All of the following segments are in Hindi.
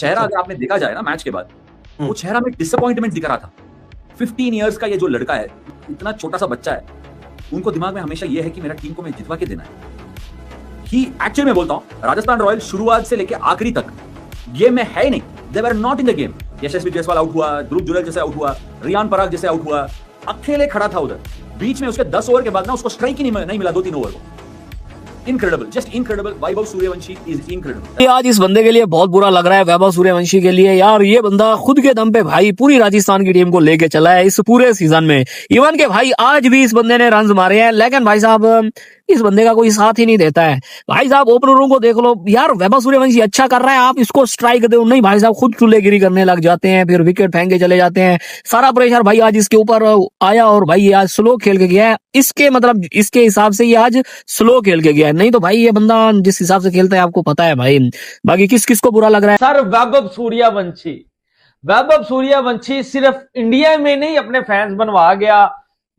चेहरा अगर आपने देखा जाए ना मैच के बाद, वो चेहरा में डिसअपॉइंटमेंट दिख रहा था। 15 इयर्स का ये जो लड़का है, इतना छोटा सा बच्चा है, उनको दिमाग में हमेशा ये है कि मेरा टीम को मैं जितवा के देना है। ही एक्चुअली मैं बोलता हूं, राजस्थान रॉयल्स शुरुआत से लेके आखिरी तक गेम में है ही नहीं। They were not in the game. Yashasvi Jaiswal out हुआ, ध्रुव जुरैल जैसे आउट हुआ, रियान पराग जैसे आउट हुआ, अकेले खड़ा था उधर। बीच में उसके 10 ओवर के बाद ना उसको स्ट्राइक ही नहीं मिला 2-3 ओवर को। Incredible, just incredible. Vaibhav Suryavanshi is incredible. आज इस बंदे के लिए बहुत बुरा लग रहा है, वैभव सूर्यवंशी के लिए। यार ये बंदा खुद के दम पे भाई पूरी राजस्थान की टीम को लेके चला है इस पूरे सीजन में। इवन के भाई आज भी इस बंदे ने रन मारे हैं, लेकिन भाई साहब इस बंदे का कोई साथ ही नहीं देता है। भाई साहब ओपनरों को देख लो यार, वैभव सूर्यवंशी अच्छा कर रहा है, आप इसको स्ट्राइक दो, नहीं भाई साहब खुद चूल्हेगिरी करने लग जाते हैं, फिर विकेट फेंक के चले जाते हैं। सारा प्रेशर भाई आज इसके ऊपर आया और भाई ये आज स्लो खेल के गया है। इसके मतलब इसके हिसाब से ये आज स्लो खेल के गया है, नहीं तो भाई ये बंदा जिस हिसाब से खेलता है आपको पता है भाई। बाकी किस किस को बुरा लग रहा है? सर वैभव सूर्यवंशी सिर्फ इंडिया में नहीं अपने फैंस बनवा गया।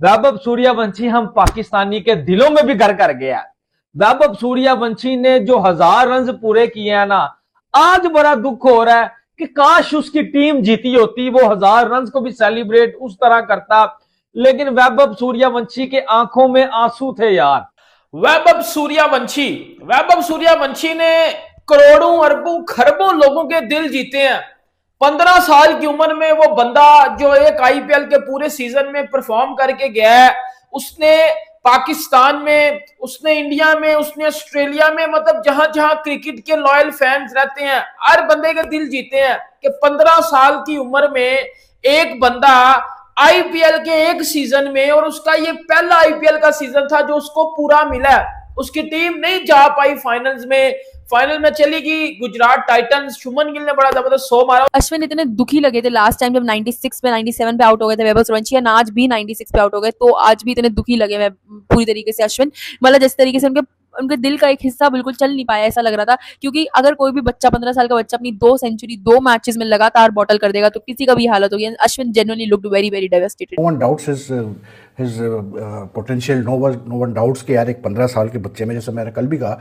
वैभव सूर्यवंशी हम पाकिस्तानी के दिलों में भी घर कर गया। वैभव सूर्यवंशी ने जो 1000 रन पूरे किए हैं ना, आज बड़ा दुख हो रहा है कि काश उसकी टीम जीती होती, वो 1000 रन को भी सेलिब्रेट उस तरह करता। लेकिन वैभव सूर्यवंशी के आंखों में आंसू थे यार। वैभव सूर्यवंशी ने करोड़ों अरबों खरबों लोगों के दिल जीते हैं। 15 साल की उम्र में वो बंदा जो एक आईपीएल के पूरे सीजन में परफॉर्म करके गया है, उसने पाकिस्तान में, उसने इंडिया में, उसने ऑस्ट्रेलिया में, मतलब जहां जहां क्रिकेट के लॉयल फैंस रहते हैं, हर बंदे के दिल जीते हैं। कि 15 साल की उम्र में एक बंदा आईपीएल के एक सीजन में, और उसका ये पहला आईपीएल का सीजन था जो उसको पूरा मिला। उसकी टीम नहीं जा पाई फाइनल में चली गई गुजरात टाइटंस। शुभमन गिल ने बड़ा जबरदस्त 100 मारा। अश्विन इतने दुखी लगे थे लास्ट टाइम जब 96 पे 97 पे आउट हो गए थे वैभव सूर्यवंशी, आज भी 96 पे आउट हो गए, तो आज भी इतने दुखी लगे मैं पूरी तरीके से अश्विन। मतलब जिस तरीके से उनके दिल का एक हिस्सा बिल्कुल चल नहीं पाया ऐसा लग रहा था। क्योंकि अगर कोई भी बच्चा 15 साल का बच्चा अपनी 2 सेंचुरी 2 मैचेस में लगातार बॉटल कर देगा तो किसी का भी हालत होगी। Ashwin genuinely looked very very devastated. No one doubts his potential. No one doubts कि यार एक 15 साल के बच्चे में, जैसे मैंने कल भी कहा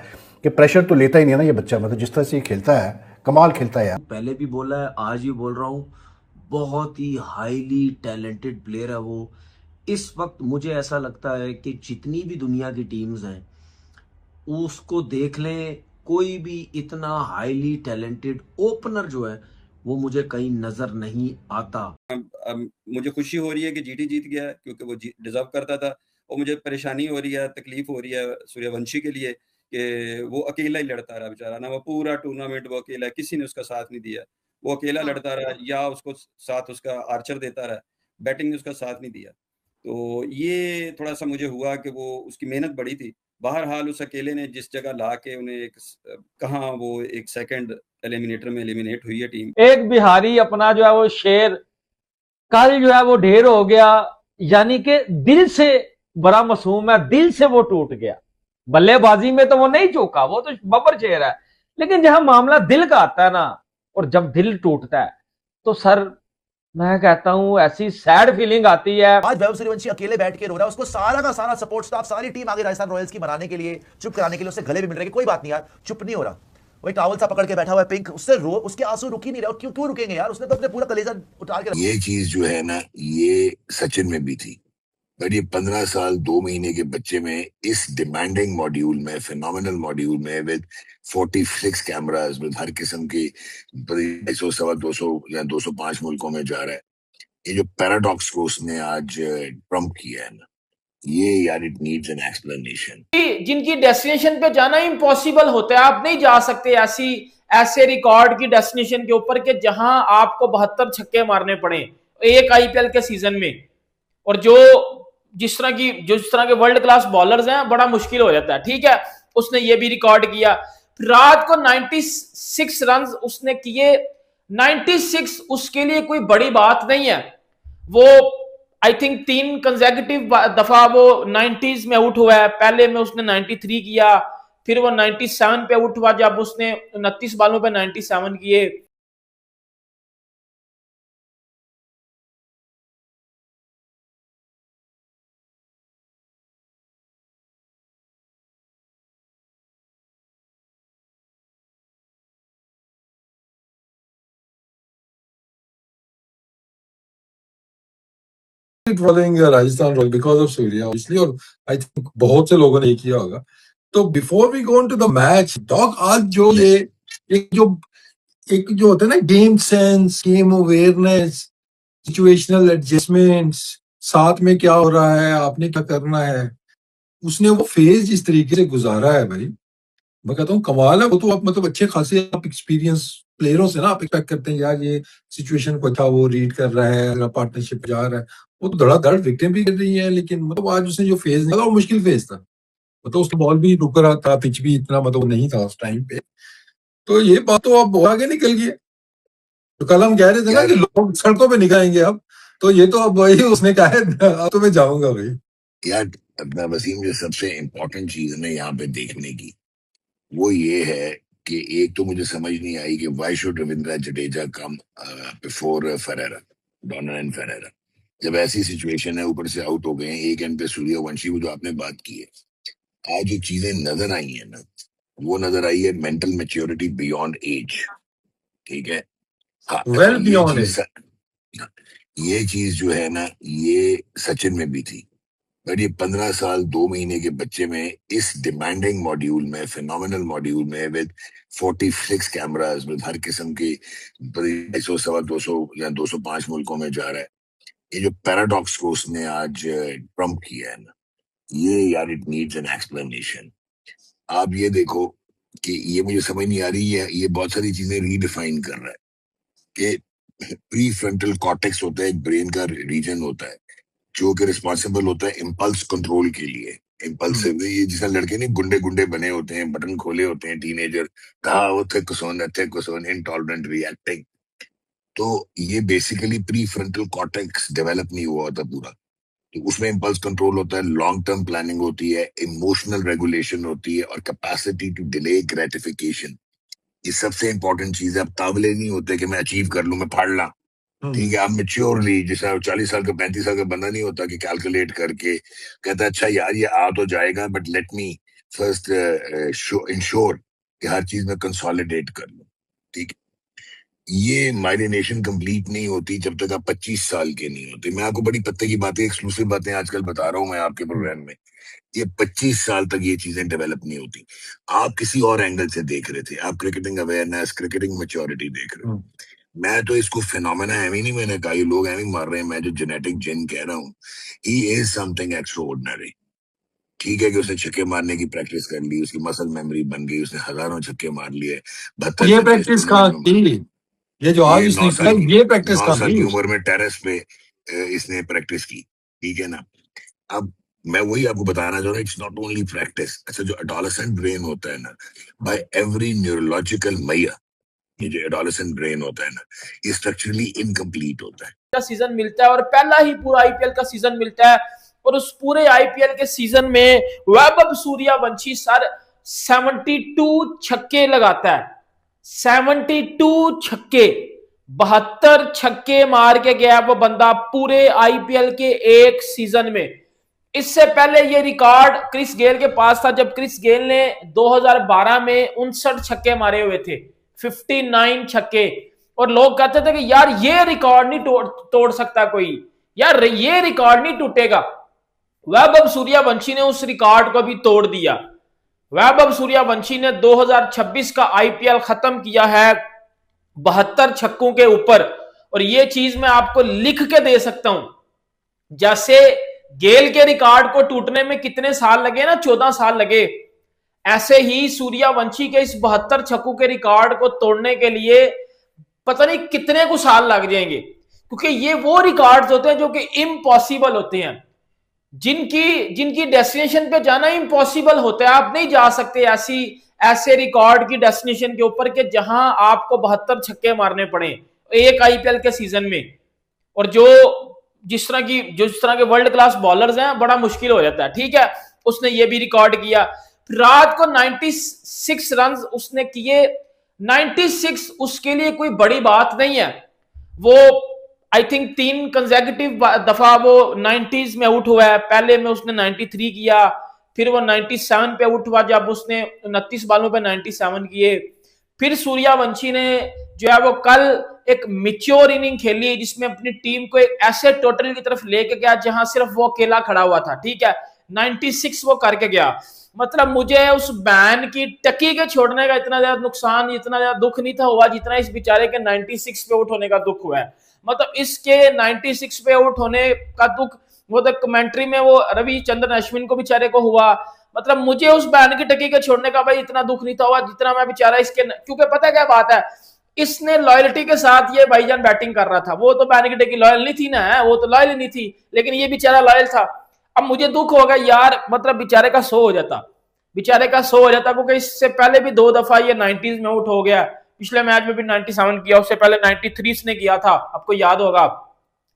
कि प्रेशर तो लेता ही नहीं है ना ये बच्चा। मतलब जिस तरह से ये खेलता है, कमाल खेलता है यार। पहले भी बोला है, आज भी बोल रहा हूँ, बहुत ही हाईली टैलेंटेड प्लेयर है वो। इस वक्त मुझे ऐसा लगता है कि जितनी भी दुनिया की टीम्स हैं उसको देख लें, कोई भी इतना हाईली टैलेंटेड ओपनर जो है वो मुझे कहीं नजर नहीं आता। मुझे खुशी हो रही है कि जीटी जीत गया क्योंकि वो डिजर्व करता था, और मुझे परेशानी हो रही है, तकलीफ हो रही है सूर्यवंशी के लिए कि वो अकेला ही लड़ता रहा बेचारा ना। वो पूरा टूर्नामेंट वो अकेला, किसी ने उसका साथ नहीं दिया, वो अकेला लड़ता रहा, या उसको साथ उसका आर्चर देता रहा, बैटिंग ने उसका साथ नहीं दिया। तो ये थोड़ा सा मुझे हुआ कि वो उसकी मेहनत बड़ी थी। बहरहाल उस अकेले ने जिस जगह ला के उन्हें एक कहाँ वो एक सेकंड एलिमिनेटर में एलिमिनेट हुई है टीम। एक बिहारी अपना जो है वो शेर कल जो है वो ढेर हो गया, यानी कि दिल से बड़ा मासूम है, दिल से वो टूट गया। बल्लेबाजी में तो वो नहीं चौका, वो तो बबर शेर है, लेकिन जहां मामला दिल का आता है ना, और जब दिल टूटता है तो सर मैं कहता हूं ऐसी सैड फीलिंग आती है। आज वैभव सूर्यवंशी अकेले बैठ के रो रहा है, उसको सारा का सारा सपोर्ट स्टाफ, सारी टीम आगे राजस्थान रॉयल्स की बनाने के लिए, चुप कराने के लिए उससे गले भी मिल रहे हैं कि कोई बात नहीं यार, चुप नहीं हो रहा। वही टॉवल सा पकड़ के बैठा हुआ है पिंक, उससे रो, उसके आंसू रुक ही नहीं रहे। क्यों रुकेंगे यार, उसने तो अपने पूरा कलेजा उतार के। ये चीज जो है ना, ये सचिन में भी थी, पर ये 15 साल 2 महीने के बच्चे में इस डिमांडिंग मॉड्यूल में, फिनोमिनल मॉड्यूल में, विद 46 कैमरास, विद हर किस्म की 200 सवा 200 या 205 मुल्कों में जा रहा है, ये जो पैराडॉक्स को उसने आज ट्रम्प किया है ना, ये यार इट नीड्स एन एक्सप्लेनेशन। जिनकी डेस्टिनेशन पे जाना इम्पॉसिबल होता है, आप नहीं जा सकते ऐसे रिकॉर्ड की डेस्टिनेशन के ऊपर कि जहां आपको 72 छक्के मारने पड़े एक आईपीएल के सीजन में। और जिस तरह के वर्ल्ड क्लास बॉलर्स हैं, बड़ा मुश्किल हो जाता है। ठीक है, उसने ये भी रिकॉर्ड किया, रात को 96 रन उसने किए। 96 उसके लिए कोई बड़ी बात नहीं है। वो आई थिंक 3 कंसेक्यूटिव दफा वो 90s में आउट हुआ है। पहले में उसने 93 किया, फिर वो 97 पे आउट हुआ जब उसने 29 बालों पे 97 किए। Following Rajasthan royal because of Surya obviously, और आई थिंक बहुत से लोगों ने ये किया होगा। तो before we go into the match dog, आज जो ये एक जो होता है ना game sense, game awareness, situational adjustments, साथ में क्या हो रहा है, आपने क्या करना है, उसने वो फेज जिस तरीके से गुजारा है भाई, मैं कहता हूँ कमाल है। वो तो आप मतलब अच्छे खासे आप एक्सपीरियंस प्लेयरों से ना आप एक्सपेक्ट करते हैं यार ये सिचुएशन को अच्छा वो रीड कर रहा है, अगर पार्टनरशिप जा रहा है, वो तो धड़ाधड़ विकेटें भी कर रही है। लेकिन मतलब आज उसने जो फेज निकाला वो मुश्किल फेज था, मतलब उसका बॉल भी रुक रहा था, पिच भी इतना मतलब नहीं था उस टाइम पे। तो ये बात तो अब आगे निकल गई है। तो कल हम कह रहे थे ना कि लोग सड़कों पे निकलेंगे अब, तो ये तो अब वही उसने कहा है अब तो मैं जाऊंगा भाई। यार अपना वसीम, जो सबसे इम्पोर्टेंट चीज है ना यहाँ पे देखने की, वो ये है कि एक तो मुझे समझ नहीं आई कि why should Ravindra Jadeja come before Ferreira, Donner and Ferreira. जब ऐसी सिचुएशन है, ऊपर से आउट हो गए हैं, एक एंड पे सूर्यवंशी, वो जो आपने बात की है, आज जो चीजें नजर आई है ना, वो नजर आई है मेंटल मैच्योरिटी बियॉन्ड एज। ठीक है, हाँ, वेल बियॉन्ड ये चीज जो है ना, ये सचिन में भी थी, बट ये 15 साल 2 महीने के बच्चे में इस डिमांडिंग मॉड्यूल में, फिनोमिनल मॉड्यूल में, विद 46 कैमरास, विद हर किस्म के 200, 200 या 205 मुल्कों में जा रहा है, ये जो पैराडॉक्स को उसने आज ट्रम्प किया है ना, ये यार इट नीड्स एन एक्सप्लेनेशन। आप ये देखो कि ये मुझे समझ नहीं आ रही है, ये बहुत सारी चीजें रीडिफाइन कर रहा है कि प्री फ्रंटल कॉर्टेक्स होता है, एक ब्रेन का रीजन होता है जो कि रिस्पॉन्सिबल होता है इम्पल्स कंट्रोल के लिए। इम्पल्सिव, ये जिस लड़के ने गुंडे गुंडे बने होते हैं, बटन खोले होते हैं, टीनेजर, कहा वो थे कुसोन, इनटॉलरेंट, रिएक्टिंग, तो ये basically pre frontal cortex develop नहीं हुआ होता पूरा। तो उसमें इम्पल्स कंट्रोल होता है, लॉन्ग टर्म प्लानिंग होती है, इमोशनल रेगुलेशन होती है, और कैपेसिटी टू डिले ग्रेटिफिकेशन। ये सबसे इंपॉर्टेंट चीज है। अब तावले नहीं होते कि मैं अचीव कर लूं, मैं फाड़ ला, ठीक है। आप मेच्योरली, जैसे 40 साल का 35 साल का बंदा नहीं होता कि कैलकुलेट करके कहता है अच्छा यार ये आ तो जाएगा, but let me first ensure कि हर चीज में कंसोलिडेट कर लूं, ठीक है। ये माइलिनेशन कंप्लीट नहीं होती जब तक आप 25 साल के नहीं होते। मैं आपको बड़ी पत्ते की बातें, एक्सक्लूसिव बातें आजकल बता रहा हूं मैं आपके प्रोग्राम में। ये 25 साल तक ये चीजें डेवलप नहीं होती। आप किसी और एंगल से देख रहे थे, आप क्रिकेटिंग अवेयरनेस, क्रिकेटिंग मैच्योरिटी देख रहे हो। मैं तो इसको फिनोमेना एमी नहीं, मैंने कहा, ये लोग एमी मार रहे हैं, मैं जो जेनेटिक जिन कह रहा हूँ, ही इज समथिंग एक्स्ट्राऑर्डिनरी। ठीक है कि उसने छक्के मारने की प्रैक्टिस कर ली, उसकी मसल मेमोरी बन गई, उसने हजारों छक्के मार लिए, 72 ये प्रैक्टिस कहाँ की? ये जो आज इसने किया, ये प्रैक्टिस 9 कहाँ साल की की? उम्र में टेरेस पे इसने प्रैक्टिस की, ठीक है ना। अब मैं वही आपको बताना चाह रहा हूँ, इट्स नॉट ओनली प्रैक्टिस। अच्छा, जो एडोलेसेंट ब्रेन होता है ना, बाय एवरी न्यूरोलॉजिकल मैया, ये जो एडोलेसेंट ब्रेन होता है ना, ये स्ट्रक्चरली इनकम्प्लीट होता है। का सीजन मिलता है और पहला ही पूरा आईपीएल का सीजन मिलता है, और उस पूरे आईपीएल के सीजन में वैभव सूर्यवंशी सर 72 छक्के लगाता है, 72 छक्के, 72 छक्के मार के गया वो बंदा पूरे आईपीएल के एक सीजन में। इससे पहले ये रिकॉर्ड क्रिस गेल के पास था, जब क्रिस गेल ने 2012 में 59 छक्के मारे हुए थे, 59 छक्के। और लोग कहते थे कि यार ये रिकॉर्ड नहीं तोड़ सकता कोई, यार ये रिकॉर्ड नहीं टूटेगा। वैभव सूर्यवंशी ने उस रिकॉर्ड को भी तोड़ दिया। वैभव सूर्यवंशी ने 2026 का आईपीएल खत्म किया है 72 छक्कों के ऊपर, और ये चीज मैं आपको लिख के दे सकता हूं। जैसे गेल के रिकॉर्ड को टूटने में कितने साल लगे ना, 14 साल लगे, ऐसे ही सूर्यवंशी के इस 72 छक्कों के रिकॉर्ड को तोड़ने के लिए पता नहीं कितने को साल लग जाएंगे, क्योंकि ये वो रिकॉर्ड्स होते हैं जो कि इम्पॉसिबल होते हैं, जिनकी डेस्टिनेशन पे जाना इम्पॉसिबल होता है। आप नहीं जा सकते ऐसे रिकॉर्ड की डेस्टिनेशन के ऊपर कि जहां आपको 72 छक्के मारने पड़े एक आईपीएल के सीजन में। और जिस तरह के वर्ल्ड क्लास बॉलर्स हैं, बड़ा मुश्किल हो जाता है, ठीक है। उसने ये भी रिकॉर्ड किया। रात को 96 रन उसने किए। 96 उसके लिए कोई बड़ी बात नहीं है। वो आई थिंक 3 कंसेक्यूटिव दफा वो 90s में आउट हुआ है। पहले में उसने 93 किया, फिर वो 97 पे आउट हुआ जब उसने 29 बालों पे 97 किए। फिर सूर्यवंशी ने जो है वो कल एक मिच्योर इनिंग खेली जिसमें अपनी टीम को एक ऐसे टोटल की तरफ लेके गया जहां सिर्फ वो अकेला खड़ा हुआ था, ठीक है, 96 वो करके गया। मतलब मुझे उस बैन की टकी के छोड़ने का इतना ज्यादा नुकसान, इतना ज्यादा दुख नहीं था हुआ जितना इस बेचारे के 96 पे आउट होने का दुख हुआ है। मतलब इसके 96 पे आउट होने का दुख वो तो कमेंट्री में वो रविचंद्रन अश्विन को बेचारे को हुआ। मतलब मुझे उस बैन की टकी के छोड़ने का भाई इतना दुख नहीं था हुआ जितना मैं बेचारा इसके, क्योंकि पता क्या बात है, इसने लॉयल्टी के साथ ये भाईजान बैटिंग कर रहा था। वो तो बैन की टकी लॉयल नहीं थी ना, वो तो लॉयल ही नहीं थी, लेकिन ये बेचारा लॉयल था। अब मुझे दुख होगा यार, मतलब बेचारे का 100 हो जाता, बेचारे का 100 हो जाता, क्योंकि इससे पहले भी 2 दफा ये 90s में आउट हो गया। पिछले मैच में भी 97 किया, उससे पहले 93 ने किया था, आपको याद होगा।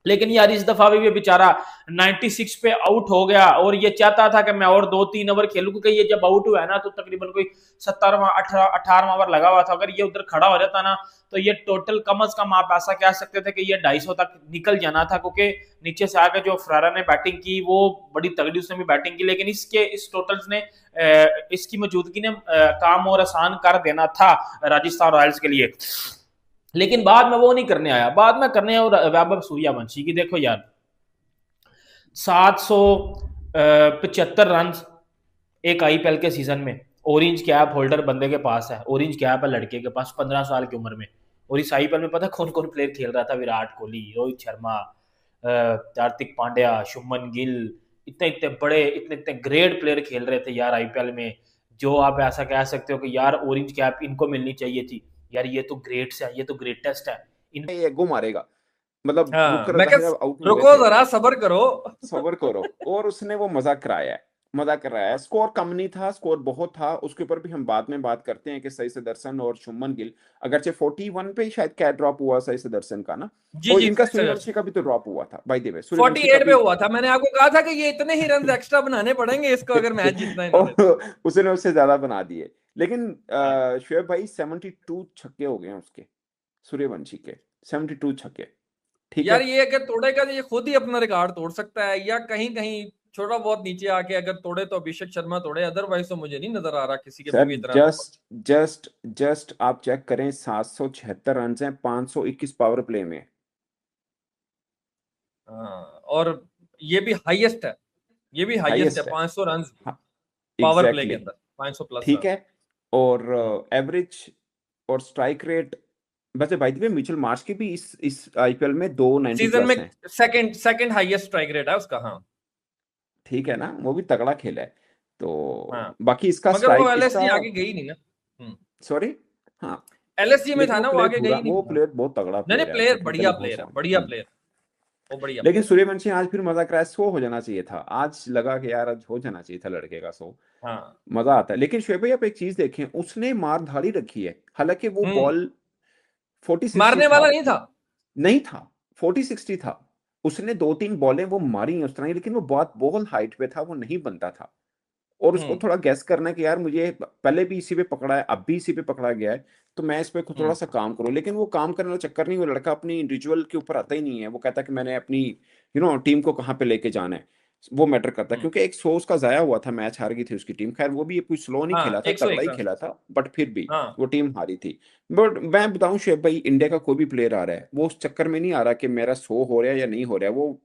लेकिन यार इस दफा भी बेचारा 96 पे आउट हो गया, और ये चाहता था कि मैं और 2-3 ओवर खेलूं, क्योंकि ये जब आउट हुआ है ना तो तकरीबन कोई 17वां 18वां ओवर लगा हुआ था। अगर ये उधर खड़ा हो जाता ना तो ये टोटल कम अज कम आप ऐसा कह सकते थे कि ये 250 तक निकल जाना था, क्योंकि नीचे से आकर जो फरारा ने बैटिंग की वो बड़ी तगड़ी, उसने भी बैटिंग की, लेकिन इस टोटल्स ने इसकी मौजूदगी ने काम और आसान कर देना था राजस्थान रॉयल्स के लिए। लेकिन बाद में वो नहीं करने आया, बाद में करने और वैभव सूर्यवंशी की देखो यार 775 रन एक आईपीएल के सीजन में, ऑरेंज कैप होल्डर बंदे के पास है, ऑरेंज कैप है लड़के के पास 15 साल की उम्र में। और इस आईपीएल में पता कौन कौन प्लेयर खेल रहा था? विराट कोहली, रोहित शर्मा, हार्दिक पांड्या, शुभमन गिल, इतने इतने बड़े इतने ग्रेट प्लेयर खेल रहे थे यार आईपीएल में, जो आप ऐसा कह सकते हो कि यार ऑरेंज कैप इनको मिलनी चाहिए थी यार। ये तो ग्रेट्स है, ये तो ग्रेटेस्ट है। ये गो मारेगा, मतलब मैं रुको जरा सब्र करो सबर करो। और उसने वो मजाक कराया है, मजाक कराया है। स्कोर कम नहीं था, स्कोर बहुत था, उसके ऊपर भी हम बाद में बात करते हैं कि सही सुदर्शन और शुभमन गिल, अगरचे 41 पे शायद क्या ड्रॉप हुआ सही सुदर्शन का ना, और इनका सूर्यवंशी का भी तो ड्रॉप हुआ था बाय द वे, 48 पे हुआ था। मैंने आपको कहा था कि ये इतने ही रन एक्स्ट्रा बनाने पड़ेंगे इसको अगर मैच जीतना है। उसने उससे ज्यादा बना दिए। लेकिन शोएब भाई 72 छक्के हो गए हैं उसके, सूर्यवंशी के 72 छक्के, ठीक यार है ये अगर तोड़ेगा तो ये खुद ही अपना रिकॉर्ड तोड़ सकता है, या कहीं कहीं छोटा बहुत नीचे आके अगर तोड़े तो अभिषेक शर्मा तोड़े, अदरवाइज तो मुझे नहीं नजर आ रहा किसी के सर। भी इतना। जस्ट आप चेक करें, 776 रन हैं 521 पावर प्ले में। और ये भी हाईएस्ट है, ये भी हाईएस्ट है 500 रन पावर प्ले के अंदर, 500 प्लस, ठीक है। और एवरेज और स्ट्राइक रेट, वैसे भाई दी मिचेल मार्श की भी इस आईपीएल में 290 सीजन में हैं। सेकंड हाईएस्ट स्ट्राइक रेट है उसका। हाँ ठीक है ना, वो भी तगड़ा खेला है। तो बाकी इसका मगर स्ट्राइक, वो एलएसजी आगे गई नहीं ना। सॉरी, हाँ एलएसजी में था ना, वो आगे गई नहीं। वो प्लेयर बहुत तगड़ा नहीं प्लेयर बढ़िया प्लेयर है, बढ़िया प्लेयर वो बढ़िया। लेकिन सूर्यवंशी आज फिर मजा कराया, 100 हो जाना चाहिए था। आज लगा कि यार आज हो जाना चाहिए था लड़के का 100। हाँ मजा आता है। लेकिन शोएब भाई आप एक चीज देखें, उसने मार धाड़ी रखी है, हालांकि वो बॉल 40-60 मारने वाला नहीं था, नहीं था, 40-60 था। उसने 2-3 बॉलें वो मारी उस तरह, लेकिन वो बहुत बॉल हाइट पे था, वो नहीं बनता था। और उसको थोड़ा गैस करना कि यार मुझे पहले भी इसी पे पकड़ा है, अब भी इसी पे पकड़ा गया है, तो मैं इस पे थोड़ा सा काम करूं। लेकिन वो काम करने वाला चक्कर नहीं, वो लड़का अपनी इंडिविजुअल के ऊपर आता ही नहीं है। वो कहता है कि मैंने अपनी टीम को कहाँ पे लेके जाना है, वो मैटर करता है। क्योंकि एक 100 उसका जाया हुआ था, मैच हार गई थी उसकी टीम। खैर वो भी कोई स्लो नहीं खेला था, तगड़ा ही खेला था, बट फिर भी वो टीम हारी थी। बट मैं बताऊं शोएब भाई, इंडिया का कोई भी प्लेयर आ रहा है वो उस चक्कर में नहीं आ रहा कि मेरा 100 हो रहा है या नहीं हो रहा है। वो